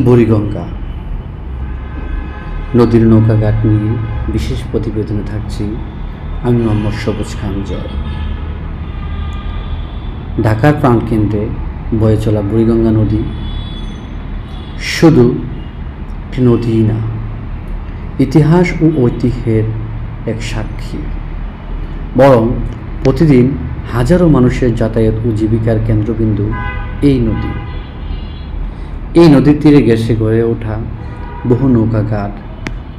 বুড়িগঙ্গা নদীর নৌকাঘাট নিয়ে বিশেষ প্রতিবেদনে থাকছি আমি মোহাম্মদ সবুজ খান জয়। ঢাকার প্রাণকেন্দ্রে বয়ে চলা বুড়িগঙ্গা নদী শুধু একটি নদীই না, ইতিহাস ও ঐতিহ্যের এক সাক্ষী, বরং প্রতিদিন হাজারো মানুষের যাতায়াত ও জীবিকার কেন্দ্রবিন্দু এই নদী। এই নদীর তীরে ঘেঁষে গড়ে ওঠা বহু নৌকাঘাট,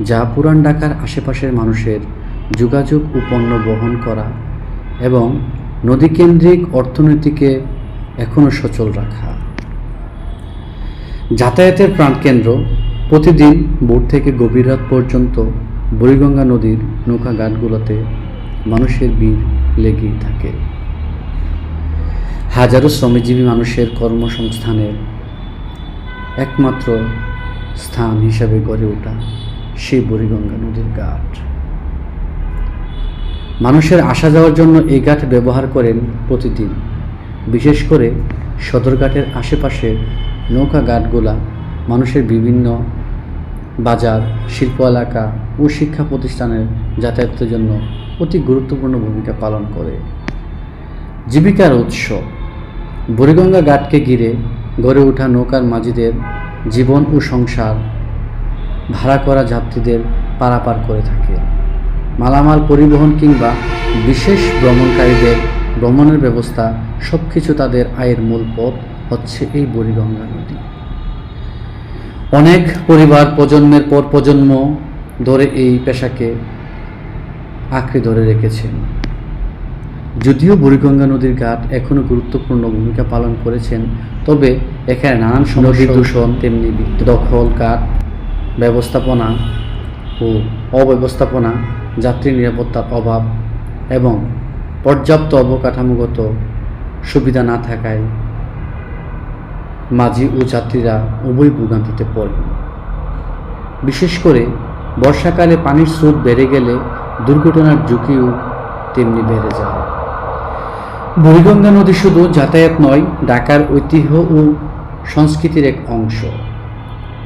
যা পুরান ঢাকার আশেপাশের মানুষের যোগাযোগ ও পণ্য বহন করা এবং নদীকেন্দ্রিক অর্থনীতিকে এখনও সচল রাখা। যাতায়াতের প্রাণকেন্দ্র, প্রতিদিন ভোর থেকে গভীর রাত পর্যন্ত বুড়িগঙ্গা নদীর নৌকাঘাটগুলোতে মানুষের ভিড় লেগেই থাকে। হাজারো শ্রমজীবী মানুষের কর্মসংস্থানের একমাত্র স্থান হিসাবে গড়ে ওঠা সেই বুড়িগঙ্গা নদীর ঘাট। মানুষের আসা যাওয়ার জন্য এই ঘাট ব্যবহার করেন প্রতিদিন। বিশেষ করে সদরঘাটের আশেপাশের নৌকা ঘাটগুলা মানুষের বিভিন্ন বাজার, শিল্প এলাকা ও শিক্ষা প্রতিষ্ঠানের যাতায়াতের জন্য অতি গুরুত্বপূর্ণ ভূমিকা পালন করে। জীবিকার উৎস, বুড়িগঙ্গা ঘাটকে ঘিরে গড়ে ওঠা নৌকার মাঝিদের জীবন ও সংসার ভাড়া করা যাত্রীদের পারাপার করে থাকে। মালামাল পরিবহন কিংবা বিশেষ ভ্রমণকারীদের ভ্রমণের ব্যবস্থা, সব কিছু তাদের আয়ের মূল পথ হচ্ছে এই বুড়িগঙ্গা নদী। অনেক পরিবার প্রজন্মের পর প্রজন্ম ধরে এই পেশাকে আঁকড়ে ধরে রেখেছেন। যদিও বুড়িগঙ্গা নদীর ঘাট এখনও গুরুত্বপূর্ণ ভূমিকা পালন করেছেন, তবে এখানে নানান নদী দূষণ, তেমনি দখল, কাঠ ব্যবস্থাপনা ও অব্যবস্থাপনা, যাত্রী নিরাপত্তার অভাব এবং পর্যাপ্ত অবকাঠামোগত সুবিধা না থাকায় মাঝি ও যাত্রীরা উভয় ভোগান্তিতে পড়েন। বিশেষ করে বর্ষাকালে পানির স্রোত বেড়ে গেলে দুর্ঘটনার ঝুঁকিও তেমনি বেড়ে যায়। বুড়িগঙ্গা নদী শুধু যাতায়াত নয়, ঢাকার ঐতিহ্য ও সংস্কৃতির এক অংশ।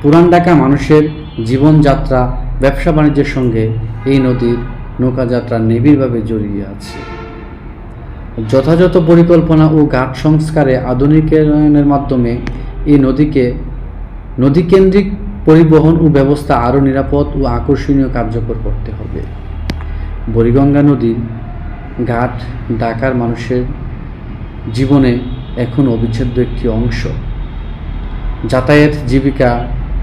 পুরান ঢাকা মানুষের জীবনযাত্রা, ব্যবসা বাণিজ্যের সঙ্গে এই নদীর নৌকাযাত্রা নিবিড়ভাবে জড়িয়ে আছে। যথাযথ পরিকল্পনা ও ঘাট সংস্কারে আধুনিকায়নের মাধ্যমে এই নদীকেন্দ্রিক পরিবহন ও ব্যবস্থা আরও নিরাপদ ও আকর্ষণীয় কার্যকর করতে হবে। বুড়িগঙ্গা নদীর ঘাট ঢাকার মানুষের জীবনে এখন অবিচ্ছেদ্য একটি অংশ। যাতায়াত, জীবিকা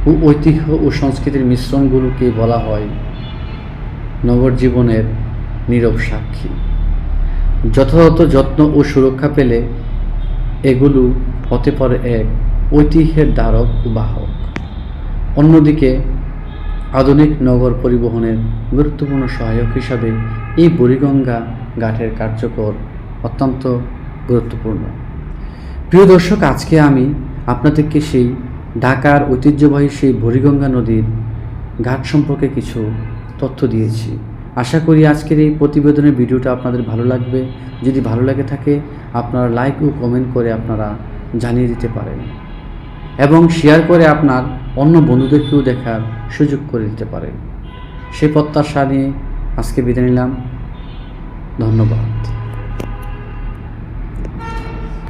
ও ঐতিহ্য ও সংস্কৃতির মিশ্রণগুলোকে বলা হয় নগর জীবনের নীরব সাক্ষী। যথাযথ যত্ন ও সুরক্ষা পেলে এগুলো হতে পারে এক ঐতিহ্যের ধারক ও বাহক। অন্যদিকে আধুনিক নগর পরিবহনের গুরুত্বপূর্ণ সহায়ক হিসাবে এই বুড়িগঙ্গা ঘাটের কার্যকর অত্যন্ত গুরুত্বপূর্ণ। প্রিয় দর্শক, আজকে আমি আপনাদেরকে সেই ঢাকার ঐতিহ্যবাহী সেই বুড়িগঙ্গা নদীর ঘাট সম্পর্কে কিছু তথ্য দিয়েছি। আশা করি আজকের এই প্রতিবেদনের ভিডিওটা আপনাদের ভালো লাগবে। যদি ভালো লাগে থাকে, আপনারা লাইক ও কমেন্ট করে আপনারা জানিয়ে দিতে পারেন এবং শেয়ার করে আপনার অন্য বন্ধুদেরকেও দেখার সুযোগ করে দিতে পারেন। সেই প্রত্যাশা নিয়ে আজকে বিদায় নিলাম। ধন্যবাদ।